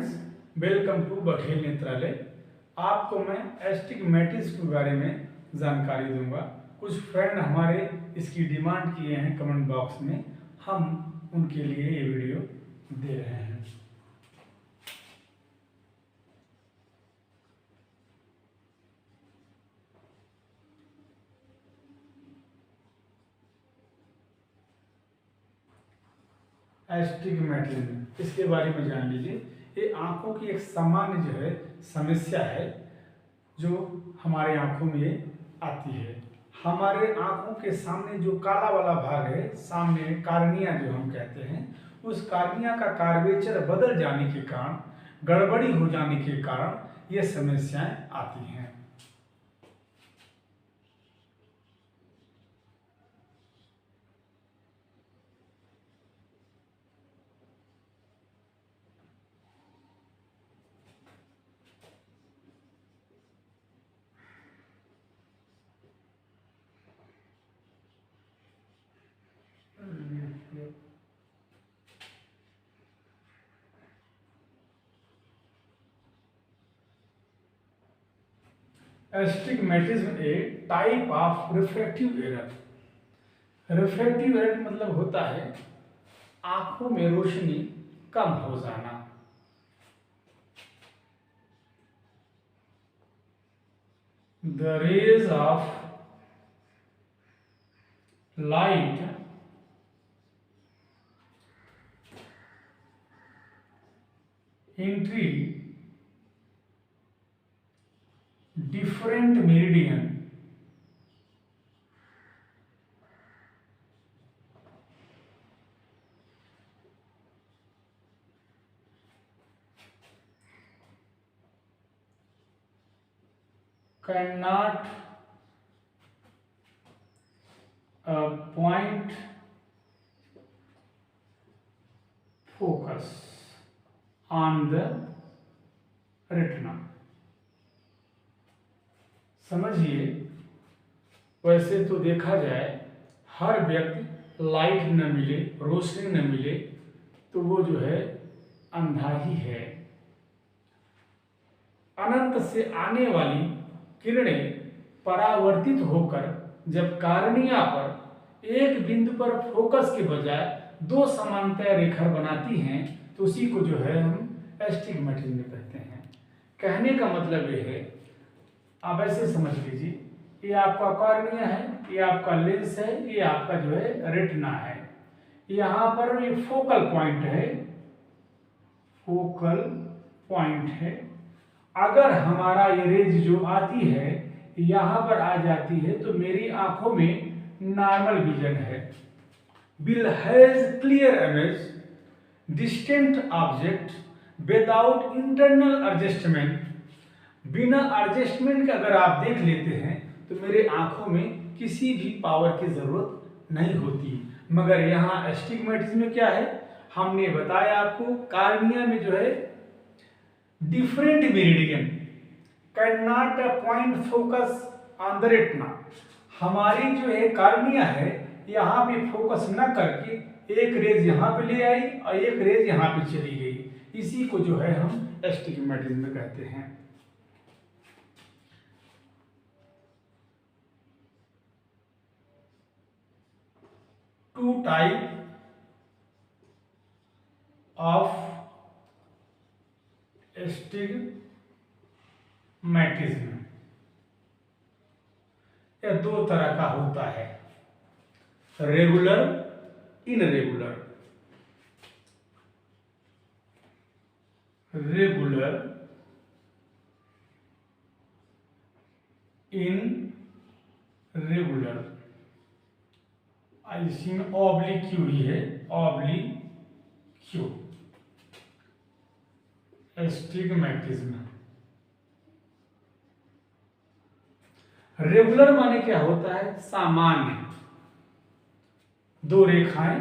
Friends, welcome to Baghel नेत्रालय। आपको मैं astigmatism के बारे में जानकारी दूंगा। कुछ फ्रेंड हमारे इसकी डिमांड किए हैं कमेंट बॉक्स में, हम उनके लिए ये वीडियो दे रहे हैं। एस्टिग्मेटिज्म, इसके बारे में जान लीजिए। ये आंखों की एक सामान्य जो है समस्या है जो हमारे आंखों में आती है। हमारे आंखों के सामने जो काला वाला भाग है, सामने कार्निया जो हम कहते हैं, उस कार्निया का कार्वेचर बदल जाने के कारण, गड़बड़ी हो जाने के कारण ये समस्याएं आती हैं। Astigmatism A type of refractive error. Refractive error मतलब होता है आंखों में रोशनी कम हो जाना। The rays of light entry different meridian cannot point focus on the retina। समझिए, वैसे तो देखा जाए हर व्यक्ति लाइट न मिले, रोशनी न मिले तो वो जो है अंधा ही है। अनंत से आने वाली किरणें परावर्तित होकर जब कार्निया पर एक बिंदु पर फोकस के बजाय दो समांतर रेखा बनाती हैं तो उसी को जो है हम एस्टिग्मेटिज्म कहते हैं। कहने का मतलब ये है, आप ऐसे समझ लीजिए, ये आपका कॉर्निया है, ये आपका लेंस है, ये आपका जो है रेटिना है। यहाँ पर ये फोकल पॉइंट है, फोकल पॉइंट है। अगर हमारा ये रेज जो आती है यहाँ पर आ जाती है तो मेरी आंखों में नॉर्मल विजन है। Will has clear image distant object without internal adjustment. बिना एडजस्टमेंट के अगर आप देख लेते हैं तो मेरे आंखों में किसी भी पावर की जरूरत नहीं होती। मगर यहाँ एस्टिग्मेटिज्म में क्या है, हमने बताया आपको, कार्निया में जो है different meridian can not point focus on the retina. हमारी जो है कार्निया है यहाँ पे फोकस न करके एक रेज यहाँ पे ले आई और एक रेज यहाँ पे चली गई। इसी को जो है हम एस्टिग्मेटिज्म कहते हैं। टू टाइप ऑफ एस्टिग्मेटिज्म, यह दो तरह का होता है, रेगुलर, इनरेगुलर। Regular, irregular. इसी में ऑब्लिक क्यू ही है, ऑब्लिक क्यू। एस्टिग्मेटिज्म रेगुलर माने क्या होता है, सामान्य। दो रेखाएं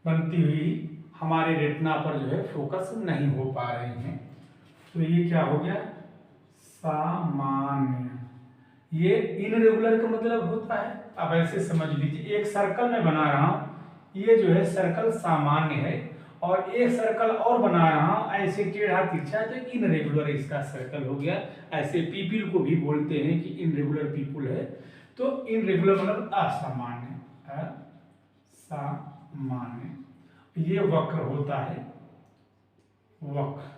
बनती हुई हमारे रेटिना पर जो है फोकस नहीं हो पा रही हैं तो ये क्या हो गया, सामान्य। ये इनरेगुलर का मतलब होता है, अब ऐसे समझ लीजिए, एक सर्कल में बना रहा हूं, ये जो है सर्कल सामान्य है और एक सर्कल और बना रहा हूं ऐसे टेढ़ा तिरछा, तो इनरेगुलर इसका सर्कल हो गया। ऐसे पीपल को भी बोलते हैं कि इनरेगुलर पीपल है। तो इनरेगुलर मतलब असामान्य, असामान्य। ये वक्र होता है, वक्र।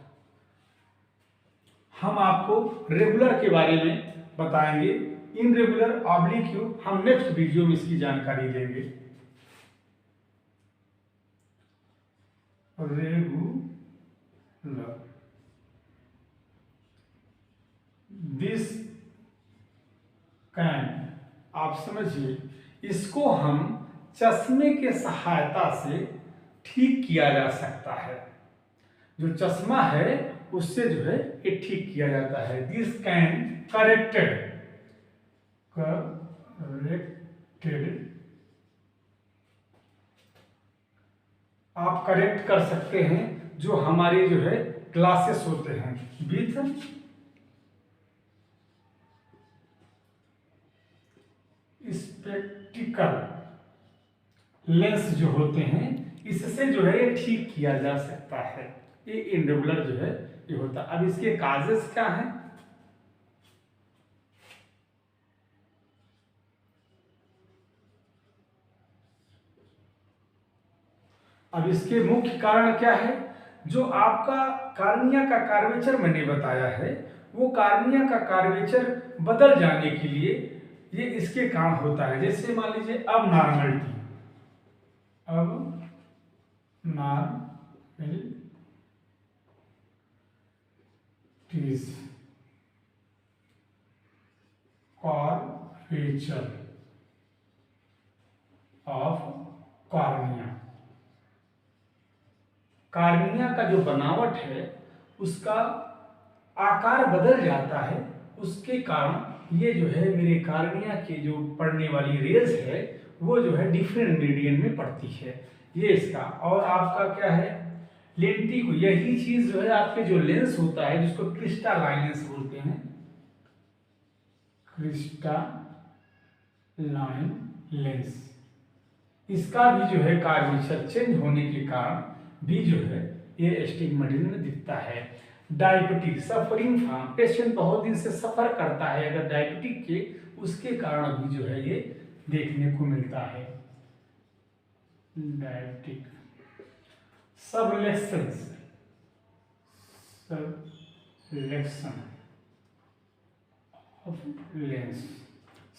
हम आपको रेगुलर के बारे में बताएंगे, इनरेगुलर, ऑब्लिक क्यूब हम नेक्स्ट वीडियो में इसकी जानकारी देंगे। रेगुलर, दिस कैन, आप समझिए, इसको हम चश्मे के सहायता से ठीक किया जा सकता है। जो चश्मा है उससे जो है ये ठीक किया जाता है। दिस कैन करेक्टेड, आप करेक्ट कर सकते हैं जो हमारे जो है ग्लासेस होते हैं विथ स्पेक्टिकल लेंस जो होते हैं, इससे जो है ये ठीक किया जा सकता है। ये इनरेगुलर जो है ये होता है। अब इसके काजेस क्या हैं? अब इसके मुख्य कारण क्या है? जो आपका कार्निया का कर्वेचर मैंने बताया है, वो कार्निया का कर्वेचर बदल जाने के लिए ये इसके कारण होता है। जैसे मान लीजिए अब नॉर्मलिटी, अब नॉर्मलिटीज कर्वेचर ऑफ कार्निया, कार्निया का जो बनावट है उसका आकार बदल जाता है। उसके कारण ये जो है मेरे कार्निया के जो पड़ने वाली रेज है वो जो है डिफरेंट मीडियम में पड़ती है। ये इसका। और आपका क्या है? लेंटिको, यही चीज जो है आपके जो लेंस होता है जिसको क्रिस्टलाइन लेंस बोलते हैं, क्रिस्टलाइन लेंस, इसका भी जो है कर्वेचर चेंज होने के कारण भी जो है ये एस्टिग्मेटिज्म में दिखता है। डायबिटिक, सफरिंग फ्रॉम, पेशेंट बहुत दिन से सफर करता है अगर डायबिटिक के, उसके कारण भी जो है ये देखने को मिलता है। डायबिटिक सबलेक्शन, सबलेक्शन ऑफ लेंस,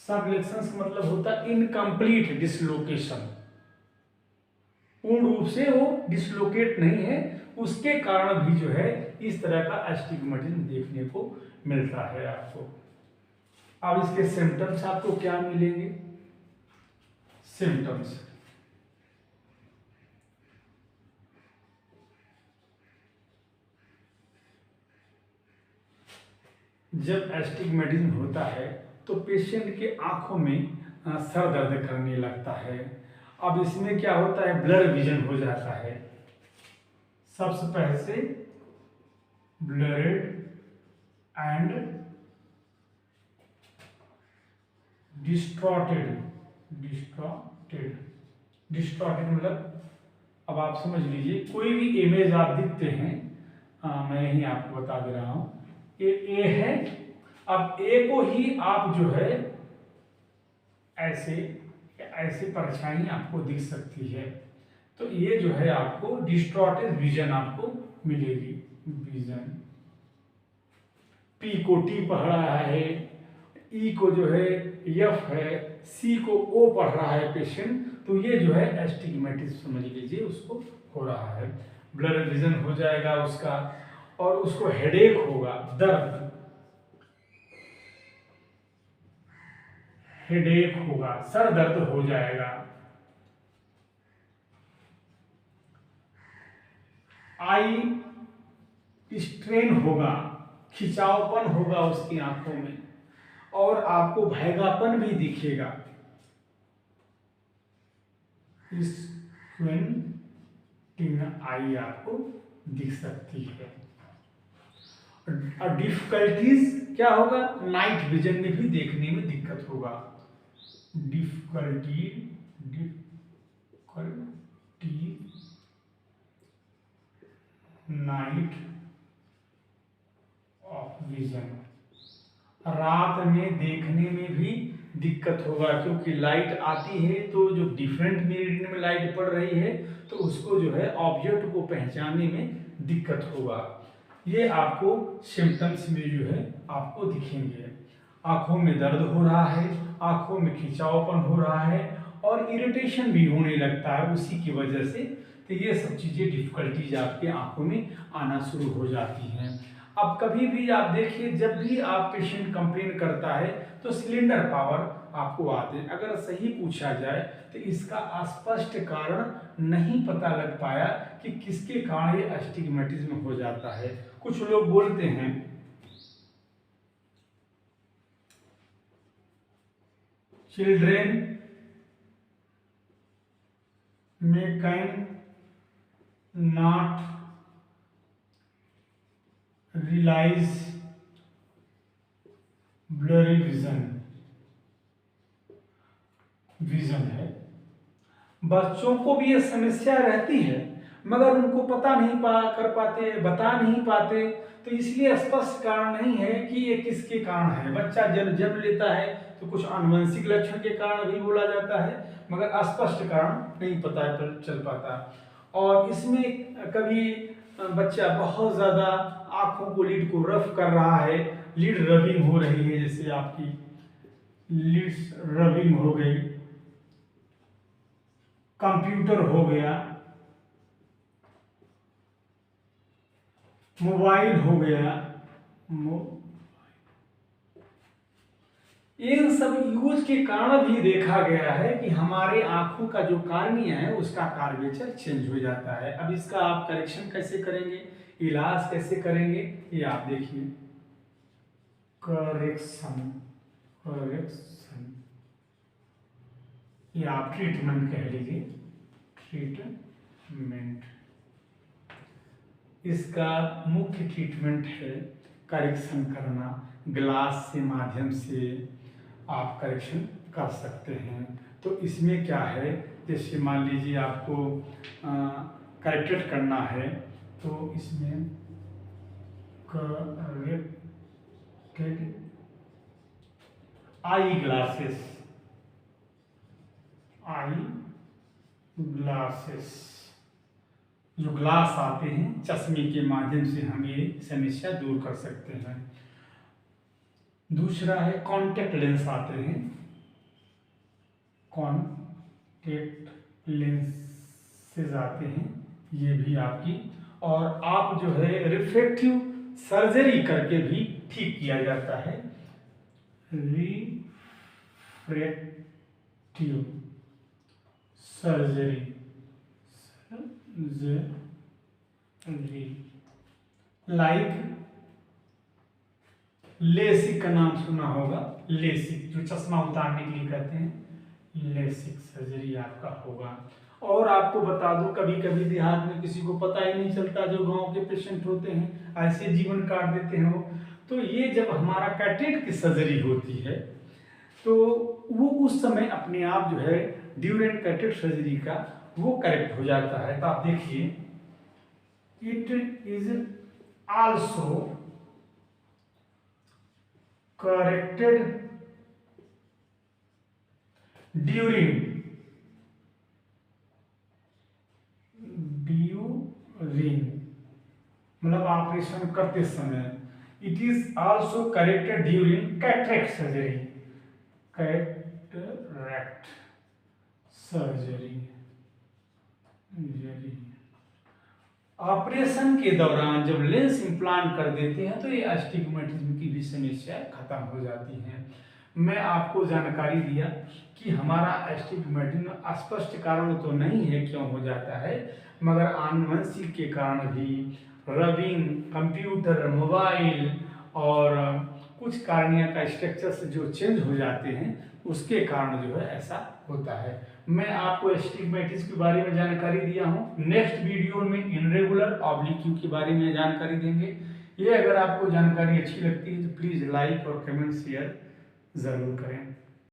सबलेक्शन का मतलब होता है इनकम्प्लीट डिसलोकेशन, पूर्ण रूप से वो डिसलोकेट नहीं है, उसके कारण भी जो है इस तरह का एस्टिग्मेटिज्म देखने को मिलता है आपको। अब इसके सिम्टम्स आपको क्या मिलेंगे? सिम्टम्स, जब एस्टिग्मेटिज्म होता है तो पेशेंट के आंखों में सर दर्द करने लगता है। अब इसमें क्या होता है? ब्लर विजन हो जाता है। सबसे पहले से ब्लरेड एंड डिस्टॉर्टेड, डिस्टॉर्टेड मतलब अब आप समझ लीजिए कोई भी इमेज आप दिखते हैं, मैं यही आपको बता दे रहा हूं, ये ए है। अब ए को ही आप जो है ऐसे ऐसी परछाई आपको दिख सकती है, तो ये जो है आपको डिस्टॉर्टेड विजन आपको मिलेगी। विजन, पी को टी पढ़ रहा है, ई को जो है एफ है, सी को ओ पढ़ रहा है पेशेंट, तो ये जो है एस्टिग्मेटिज्म समझ लीजिए उसको हो रहा है। ब्लर विजन हो जाएगा उसका, और उसको हेडेक होगा, दर्द, हेडेक होगा, सर दर्द हो जाएगा। आई स्ट्रेन होगा, खिंचावपन होगा उसकी आंखों में, और आपको भयगापन भी दिखेगा। स्क्विंटिंग आई आपको दिख सकती है। और डिफिकल्टीज क्या होगा? नाइट विजन में भी देखने में दिक्कत होगा। डिफिकल्टी नाइट ऑफ विजन, रात में देखने में भी दिक्कत होगा, क्योंकि लाइट आती है तो जो डिफरेंट मेरिडियन में लाइट पड़ रही है तो उसको जो है ऑब्जेक्ट को पहचानने में दिक्कत होगा। ये आपको सिम्टम्स में जो है आपको दिखेंगे। आंखों में दर्द हो रहा है, आंखों में खिंचावपन हो रहा है और इरिटेशन भी होने लगता है उसी की वजह से। तो ये सब चीज़ें डिफिकल्टीज आपके आंखों में आना शुरू हो जाती हैं। अब कभी भी आप देखिए, जब भी आप पेशेंट कंप्लेन करता है तो सिलेंडर पावर आपको आते हैं। अगर सही पूछा जाए तो इसका स्पष्ट कारण नहीं पता लग पाया कि किसके कारण ये अस्टिग्मेटिज्म हो जाता है। कुछ लोग बोलते हैं चिल्ड्रेन में can not realise blurry vision है। बच्चों को भी ये समस्या रहती है मगर उनको बता नहीं पाते, तो इसलिए स्पष्ट कारण नहीं है कि ये किसके कारण है। बच्चा जन्म लेता है तो कुछ आनुवंशिक लक्षण के कारण भी बोला जाता है, मगर स्पष्ट कारण नहीं पता चल पाता। और इसमें कभी बच्चा बहुत ज़्यादा आँखों को लीड को रफ कर रहा है, लीड रबिंग हो रही है, जैसे आपकी लीड्स रबिंग हो गई, कंप्यूटर हो गया, मोबाइल हो गया, इन सब यूज के कारण भी देखा गया है कि हमारे आंखों का जो कार्निया है उसका कार्वेचर चेंज हो जाता है। अब इसका आप करेक्शन कैसे करेंगे, इलाज कैसे करेंगे, ये आप देखिए। करेक्शन ये आप ट्रीटमेंट कह लीजिए, ट्रीटमेंट। इसका मुख्य ट्रीटमेंट है करेक्शन करना। ग्लास से माध्यम से आप करेक्शन कर सकते हैं। तो इसमें क्या है, जैसे मान लीजिए आपको करेक्टेड करना है तो इसमें करेक्टेड आई ग्लासेस, जो ग्लास आते हैं चश्मे के माध्यम से हम ये समस्या दूर कर सकते हैं। दूसरा है कॉन्टेक्ट लेंस आते हैं, कॉन्टेक्ट लेंसेज आते हैं, ये भी आपकी, और आप जो है रिफ्रैक्टिव सर्जरी करके भी ठीक किया जाता है। रिफ्रैक्टिव सर्जरी लाइक लेसिक का नाम सुना होगा, लेसिक जो चश्मा उतारने के लिए कहते हैं, लेसिक सर्जरी आपका होगा। और आपको बता दूं, कभी कभी देहात में किसी को पता ही नहीं चलता, जो गांव के पेशेंट होते हैं ऐसे जीवन काट देते हैं वो, तो ये जब हमारा कैटरेक्ट की सर्जरी होती है तो वो उस समय अपने आप जो है ड्यूरेंट कैटरेक्ट सर्जरी का वो करेक्ट हो जाता है। तो आप देखिए, it is also corrected during मतलब ऑपरेशन करते समय। It is also corrected during cataract surgery, cataract surgery. Operation के दौरान जब लेंस इम्प्लांट कर देते हैं तो ये अस्टिग्मेटिज्म की भी समस्या खत्म हो जाती है। मैं आपको जानकारी दिया कि हमारा अस्टिग्मेटिज्म स्पष्ट कारण तो नहीं है क्यों हो जाता है, मगर आनुवंशिक के कारण भी, रबिंग, कंप्यूटर, मोबाइल और कुछ कार्निया का स्ट्रक्चर जो चेंज हो जाते हैं उसके कारण जो है ऐसा होता है। मैं आपको अस्टिग्मेटिज्म के बारे में जानकारी दिया हूँ। नेक्स्ट वीडियो में इनरेगुलर ऑब्लिक्यू के बारे में जानकारी देंगे। ये अगर आपको जानकारी अच्छी लगती है तो प्लीज़ लाइक और कमेंट शेयर ज़रूर करें।